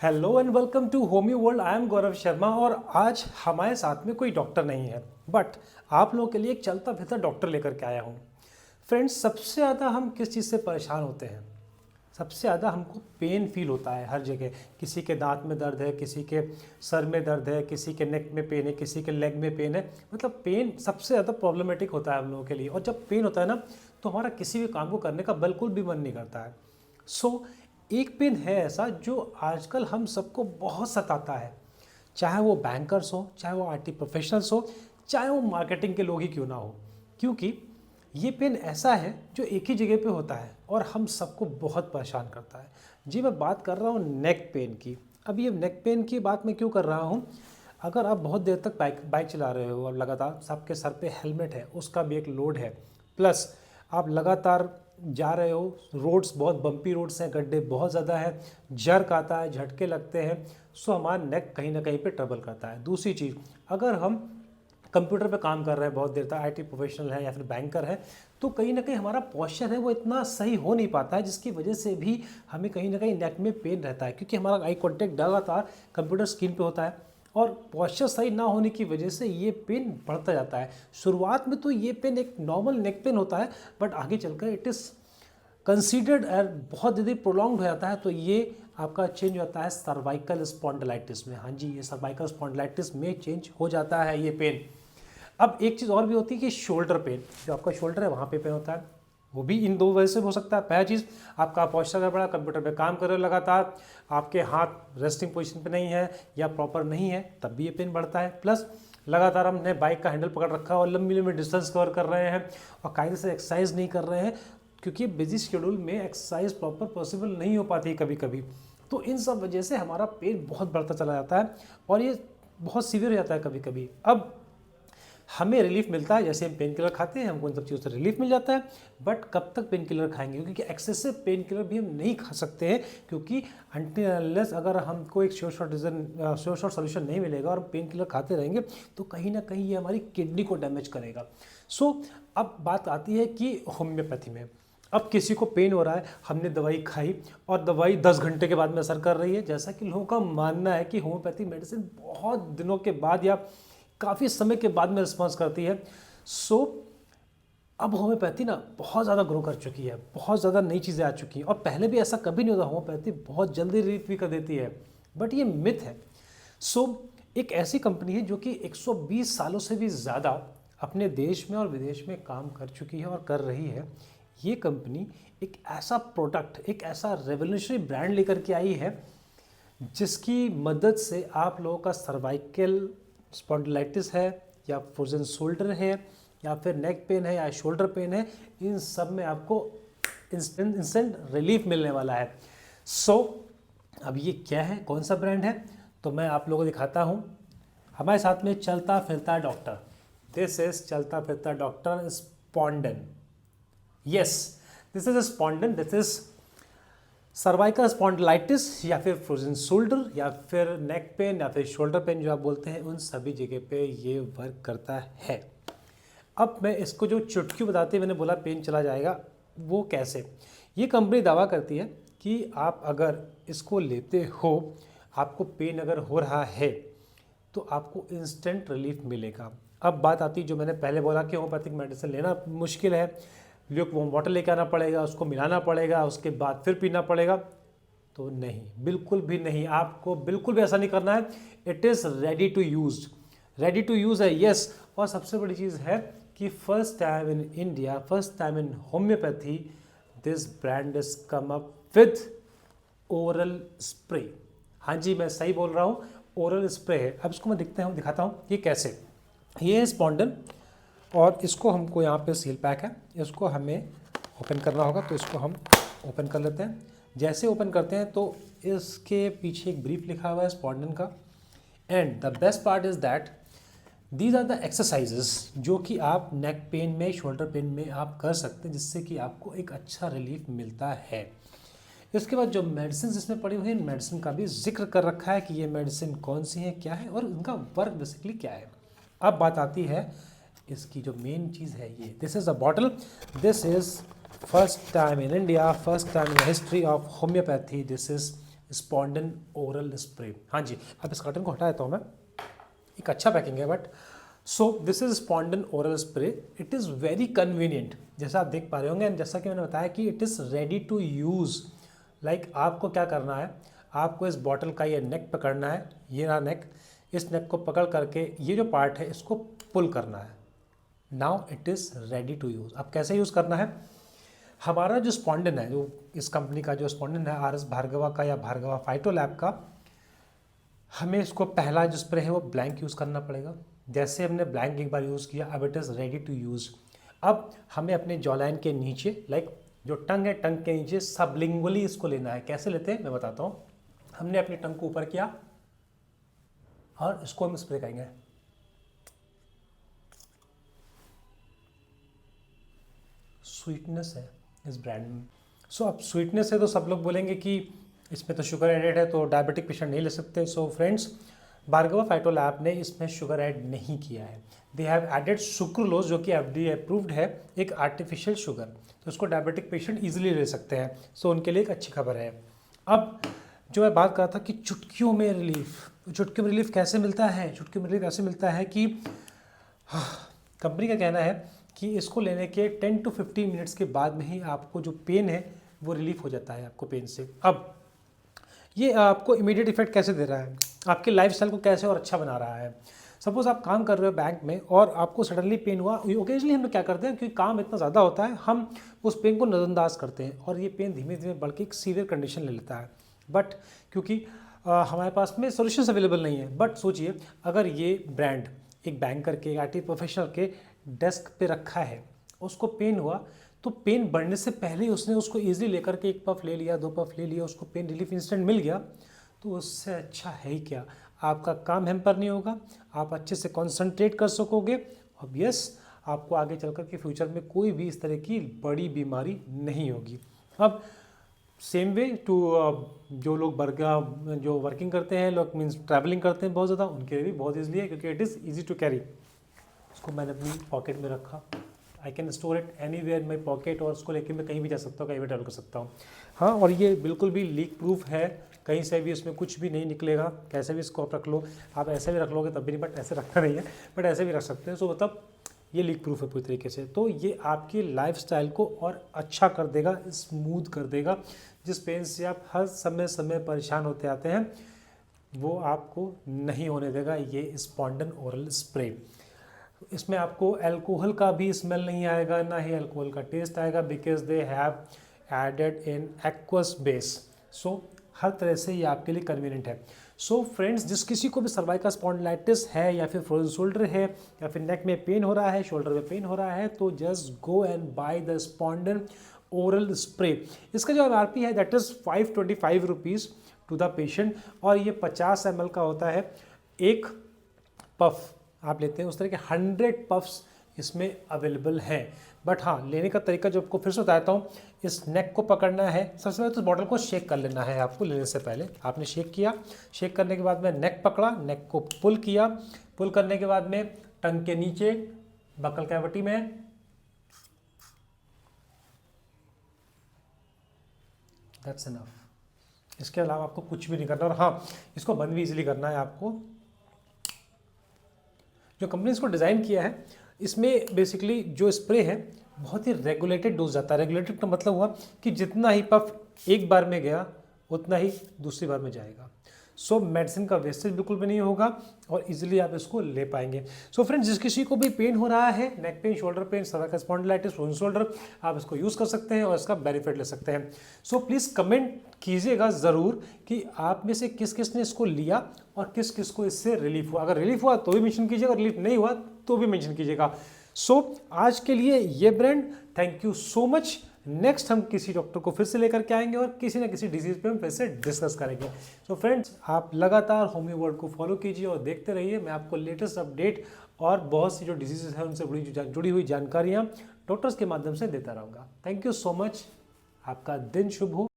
Hello and welcome to homeo world. I am Gaurav Sharma और आज हमारे साथ में कोई डॉक्टर नहीं है, बट आप लोगों के लिए एक चलता फिरता डॉक्टर लेकर के आया हूँ। फ्रेंड्स, सबसे ज़्यादा हम किस चीज़ से परेशान होते हैं? सबसे ज़्यादा हमको पेन फील होता है हर जगह। किसी के दांत में दर्द है, किसी के सर में दर्द है, किसी के नेक में पेन है, किसी के लेग में पेन है। मतलब पेन सबसे ज़्यादा प्रॉब्लमेटिक होता है हम लोगों के लिए। और जब पेन होता है ना, तो हमारा किसी भी काम को करने का बिल्कुल भी मन नहीं करता है। सो एक पेन है ऐसा जो आजकल हम सबको बहुत सताता है। चाहे वो बैंकर्स हो, चाहे वो आईटी प्रोफेशनल्स हो, चाहे वो मार्केटिंग के लोग ही क्यों ना हो, क्योंकि ये पेन ऐसा है जो एक ही जगह पे होता है और हम सबको बहुत परेशान करता है। जी, मैं बात कर रहा हूँ नेक पेन की। अब ये नेक पेन की बात मैं क्यों कर रहा हूँ? अगर आप बहुत देर तक बाइक बाइक चला रहे हो और लगातार सबके सर पे हेलमेट है, उसका भी एक लोड है, प्लस आप लगातार जा रहे हो, रोड्स बहुत बम्पी रोड्स हैं, गड्ढे बहुत ज़्यादा है, जर्क आता है, झटके लगते हैं, सो हमारा नेक कहीं ना कहीं पे ट्रबल करता है। दूसरी चीज़, अगर हम कंप्यूटर पे काम कर रहे हैं बहुत देर तक, आईटी प्रोफेशनल है या फिर बैंकर है, तो कहीं ना कहीं हमारा पोस्चर है वो इतना सही हो नहीं पाता है, जिसकी वजह से भी हमें कहीं ना कहीं नेक में पेन रहता है, क्योंकि हमारा आई कॉन्टेक्ट लगातार कंप्यूटर स्क्रीन पे होता है और पोस्चर सही ना होने की वजह से ये पेन बढ़ता जाता है। शुरुआत में तो ये पेन एक नॉर्मल नेक पेन होता है, बट आगे चलकर इट इज़ कंसीडर्ड एंड बहुत यदि प्रोलॉन्ग हो जाता है तो ये आपका चेंज होता है सर्वाइकल स्पॉन्डिलाइटिस में। हाँ जी, ये सर्वाइकल स्पॉन्डिलाइटिस में चेंज हो जाता है ये पेन। अब एक चीज़ और भी होती है कि शोल्डर पेन, जो आपका शोल्डर है वहाँ पे पेन होता है, वो भी इन दो वजह से हो सकता है। पहला चीज़, आपका पोस्चर गड़बड़ा, कंप्यूटर पे काम कर रहे हो लगातार, आपके हाथ रेस्टिंग पोजीशन पे नहीं है या प्रॉपर नहीं है, तब भी ये पेन बढ़ता है। प्लस लगातार हमने बाइक का हैंडल पकड़ रखा है और लंबी लंबी डिस्टेंस कवर कर रहे हैं और कायदे से एक्सरसाइज नहीं कर रहे हैं, क्योंकि बिजी शेड्यूल में एक्सरसाइज प्रॉपर पॉसिबल नहीं हो पाती कभी कभी। तो इन सब वजह से हमारा पेन बहुत बढ़ता चला जाता है और ये बहुत सीवियर हो जाता है कभी कभी। अब हमें रिलीफ मिलता है, जैसे हम पेन किलर खाते हैं, हमको इन सब चीज़ों से रिलीफ मिल जाता है, बट कब तक पेन किलर खाएंगे? क्योंकि एक्सेसिव पेन किलर भी हम नहीं खा सकते हैं, क्योंकि अनटिल अनलेस अगर हमको एक श्योर शॉर्ट सोल्यूशन नहीं मिलेगा और पेन किलर खाते रहेंगे तो कहीं ना कहीं ये हमारी किडनी को डैमेज करेगा। सो अब बात आती है कि होम्योपैथी में, अब किसी को पेन हो रहा है, हमने दवाई खाई और दवाई 10 घंटे के बाद में असर कर रही है, जैसा कि लोगों का मानना है कि होम्योपैथी मेडिसिन बहुत दिनों के बाद या काफ़ी समय के बाद में रिस्पॉन्स करती है। सो अब होम्योपैथी ना बहुत ज़्यादा ग्रो कर चुकी है, बहुत ज़्यादा नई चीज़ें आ चुकी हैं और पहले भी ऐसा कभी नहीं होता, होम्योपैथी बहुत जल्दी रिलीफ भी कर देती है, बट ये मिथ है। सो एक ऐसी कंपनी है जो कि 120 सालों से भी ज़्यादा अपने देश में और विदेश में काम कर चुकी है और कर रही है। ये कंपनी एक ऐसा प्रोडक्ट, एक ऐसा रेवोल्यूशनरी ब्रांड लेकर के आई है जिसकी मदद से आप लोगों का सर्वाइकल स्पॉन्डिलाइटिस है या फ्रोजन शोल्डर है या फिर नेक पेन है या शोल्डर पेन है, इन सब में आपको इंस्टेंट रिलीफ मिलने वाला है। सो अब ये क्या है, कौन सा ब्रांड है, तो मैं आप लोगों को दिखाता हूँ। हमारे साथ में चलता फिरता डॉक्टर, दिस इज चलता फिरता doctor Spondon. Yes, this is Spondon, this is cervical spondylitis या फिर फ्रोजन शोल्डर या फिर नेक पेन या फिर शोल्डर पेन जो आप बोलते हैं, उन सभी जगह पे ये वर्क करता है। अब मैं इसको जो चुटकी बताते मैंने बोला पेन चला जाएगा, वो कैसे? ये कंपनी दावा करती है कि आप अगर इसको लेते हो, आपको पेन अगर हो रहा है तो आपको इंस्टेंट रिलीफ मिलेगा। अब बात आती है जो मैंने पहले बोला कि होम्योपैथिक मेडिसिन लेना मुश्किल है, ल्यूक वार्म वाटर लेके आना पड़ेगा, उसको मिलाना पड़ेगा, उसके बाद फिर पीना पड़ेगा। तो नहीं, बिल्कुल भी नहीं, आपको बिल्कुल भी ऐसा नहीं करना है। It is ready to use, ready to use है, यस। और सबसे बड़ी चीज़ है कि first time in India, first time in homeopathy, this brand is come up with oral spray. हाँ जी, मैं सही बोल रहा हूँ, ओरल स्प्रे है। अब इसको मैं दिखाता हूँ ये कैसे। ये है स्पॉन्डन और इसको हमको यहाँ पे सील पैक है, इसको हमें ओपन करना होगा, तो इसको हम ओपन कर लेते हैं। जैसे ओपन करते हैं तो इसके पीछे एक ब्रीफ लिखा हुआ है स्पॉन्डन का। And the best part is that these are the exercises जो कि आप नेक पेन में, शोल्डर पेन में आप कर सकते हैं, जिससे कि आपको एक अच्छा रिलीफ मिलता है। इसके बाद जो मेडिसिन इसमें पड़ी हुई है, मेडिसिन का भी जिक्र कर रखा है कि ये मेडिसिन कौन सी है, क्या है और इनका वर्क बेसिकली क्या है। अब बात आती है इसकी जो मेन चीज़ है, ये this is a bottle, this is first time in India, first time in history of homeopathy, this is Spondon oral spray. हाँ जी, अब इस कार्टन को हटा देता हूँ मैं, एक अच्छा पैकिंग है but so this is Spondon oral spray. It is very convenient, जैसा आप देख पा रहे होंगे एंड जैसा कि मैंने बताया कि it is ready to use. Like आपको क्या करना है, आपको इस बॉटल का ये नेक पकड़ना है, ये रहा नेक, इस नेक को पकड़ करके ये जो पार्ट है इसको पुल करना है। Now it is ready to use. अब कैसे यूज़ करना है, हमारा जो स्पॉन्डन है, जो इस कंपनी का जो स्पॉन्डन है RS भार्गवा का या भार्गवा फाइटोलैब का, हमें इसको पहला जो स्प्रे है वो ब्लैंक यूज़ करना पड़ेगा। जैसे हमने ब्लैंक एक बार यूज़ किया, अब it is ready to use. अब हमें अपने जॉलाइन के नीचे, लाइक जो टंग है, टंग के नीचे सबलिंगुअली इसको लेना है। कैसे लेते हैं मैं बताता हूँ। हमने अपनी टंग को ऊपर किया और इसको हम स्प्रे करेंगे। स्वीटनेस है इस ब्रांड में। सो अब स्वीटनेस है तो सब लोग बोलेंगे कि इसमें तो शुगर एडेड है तो डायबिटिक पेशेंट नहीं ले सकते। सो फ्रेंड्स, भार्गवा फाइटोलैब ने इसमें शुगर ऐड नहीं किया है। दे हैव एडेड सुक्रोलोज, जो कि FDA अप्रूव्ड है, एक आर्टिफिशियल शुगर, तो उसको डायबिटिक पेशेंट इजीली ले सकते हैं। सो उनके लिए एक अच्छी खबर है। अब जो मैं बात कर रहा था कि चुटकियों में रिलीफ, चुटकियों में रिलीफ कैसे मिलता है, चुटकियों में रिलीफ ऐसे मिलता है कि कंपनी का कहना है कि इसको लेने के 10 to 15 मिनट्स के बाद में ही आपको जो पेन है वो रिलीफ हो जाता है आपको पेन से। अब ये आपको इमीडिएट इफेक्ट कैसे दे रहा है, आपके लाइफस्टाइल को कैसे और अच्छा बना रहा है। सपोज आप काम कर रहे हो बैंक में और आपको सडनली पेन हुआ। ओकेजनली हम लोग क्या करते हैं, क्योंकि काम इतना ज़्यादा होता है, हम उस पेन को नज़रअंदाज करते हैं और ये पेन धीमे धीमे बढ़ के एक सीवियर कंडीशन ले लेता है। बट क्योंकि हमारे पास में सोल्यूशंस अवेलेबल नहीं है। बट सोचिए, अगर ये ब्रांड एक बैंकर के, IT प्रोफेशनल के डेस्क पे रखा है, उसको पेन हुआ तो पेन बढ़ने से पहले ही उसने उसको ईजिली लेकर के 1 पफ ले लिया, 2 पफ ले लिया, उसको पेन रिलीफ इंस्टेंट मिल गया, तो उससे अच्छा है ही क्या। आपका काम हैम्पर नहीं होगा, आप अच्छे से कॉन्सेंट्रेट कर सकोगे और यस, आपको आगे चल कर के फ्यूचर में कोई भी इस तरह की बड़ी बीमारी नहीं होगी। अब सेम वे टू जो लोग जो वर्किंग करते हैं, लोग मीन्स ट्रैवलिंग करते हैं बहुत ज़्यादा, उनके लिए भी बहुत ईजिली है, क्योंकि it is easy to carry. उसको मैंने अपनी पॉकेट में रखा, I can store it anywhere my pocket, और उसको लेके मैं कहीं भी जा सकता हूँ, कहीं भी ट्रैवल कर सकता हूँ। हाँ, और ये बिल्कुल भी लीक प्रूफ है, कहीं से भी इसमें कुछ भी नहीं निकलेगा। कैसे भी इसको आप रख लो, आप ऐसे भी रख लोगे तब भी नहीं, बट ऐसे रखना नहीं है, बट ऐसे भी रख सकते हैं। सो मतलब ये लीक प्रूफ है पूरी तरीके से। तो ये आपकी लाइफस्टाइल को और अच्छा कर देगा, स्मूथ कर देगा। जिस पेन से आप हर समय परेशान होते आते हैं, वो आपको नहीं होने देगा ये स्पॉन्डन ओरल स्प्रे। इसमें आपको अल्कोहल का भी स्मेल नहीं आएगा, ना ही अल्कोहल का टेस्ट आएगा, because they have added in aqueous base. So हर तरह से ये आपके लिए कन्वीनियंट है। सो फ्रेंड्स, जिस किसी को भी सर्वाइकल स्पॉन्डिलाइटिस है या फिर फ्रोजन शोल्डर है या फिर नेक में पेन हो रहा है, शोल्डर में पेन हो रहा है, तो just go and buy the Spondon oral spray. इसका जो MRP है that is 525 rupees to the patient, और ये 50 ml का होता है। एक पफ आप लेते हैं, उस तरह के 100 पफ्स इसमें अवेलेबल हैं। बट हाँ, लेने का तरीका जो आपको फिर से बताता हूँ, इस नेक को पकड़ना है। सबसे पहले तो बॉटल को शेक कर लेना है आपको। लेने से पहले आपने शेक किया, शेक करने के बाद में नेक पकड़ा, नेक को पुल किया, पुल करने के बाद में टंग के नीचे बकल कैविटी में दैट्स इनफ। इसके अलावा आपको कुछ भी नहीं करना। और हाँ, इसको बंद भी इजीली करना है आपको। जो कंपनी इसको डिज़ाइन किया है, इसमें बेसिकली जो स्प्रे है बहुत ही रेगुलेटेड डोज जाता है। रेगुलेटेड का मतलब हुआ कि जितना ही पफ एक बार में गया उतना ही दूसरी बार में जाएगा। सो मेडिसिन का वेस्टेज बिल्कुल भी नहीं होगा और इजीली आप इसको ले पाएंगे। सो फ्रेंड्स, जिस किसी को भी पेन हो रहा है, neck pain, shoulder pain, cervical spondylitis, frozen shoulder, आप इसको यूज़ कर सकते हैं और इसका बेनिफिट ले सकते हैं। सो प्लीज़ कमेंट कीजिएगा ज़रूर कि आप में से किस किस ने इसको लिया और किस किस को इससे रिलीफ हुआ। अगर रिलीफ हुआ तो भी मेंशन कीजिएगा, रिलीफ नहीं हुआ तो भी मेंशन कीजिएगा। सो आज के लिए ये brand, thank you so much. Next हम किसी डॉक्टर को फिर से लेकर के आएंगे और किसी न किसी डिजीज़ पे हम फिर से डिस्कस करेंगे। सो फ्रेंड्स, आप लगातार होम्यो वर्ल्ड को फॉलो कीजिए और देखते रहिए। मैं आपको लेटेस्ट अपडेट और बहुत सी जो डिजीज़ हैं उनसे जुड़ी हुई जानकारियाँ डॉक्टर्स के माध्यम से देता रहूँगा। Thank you so much. आपका दिन शुभ हो।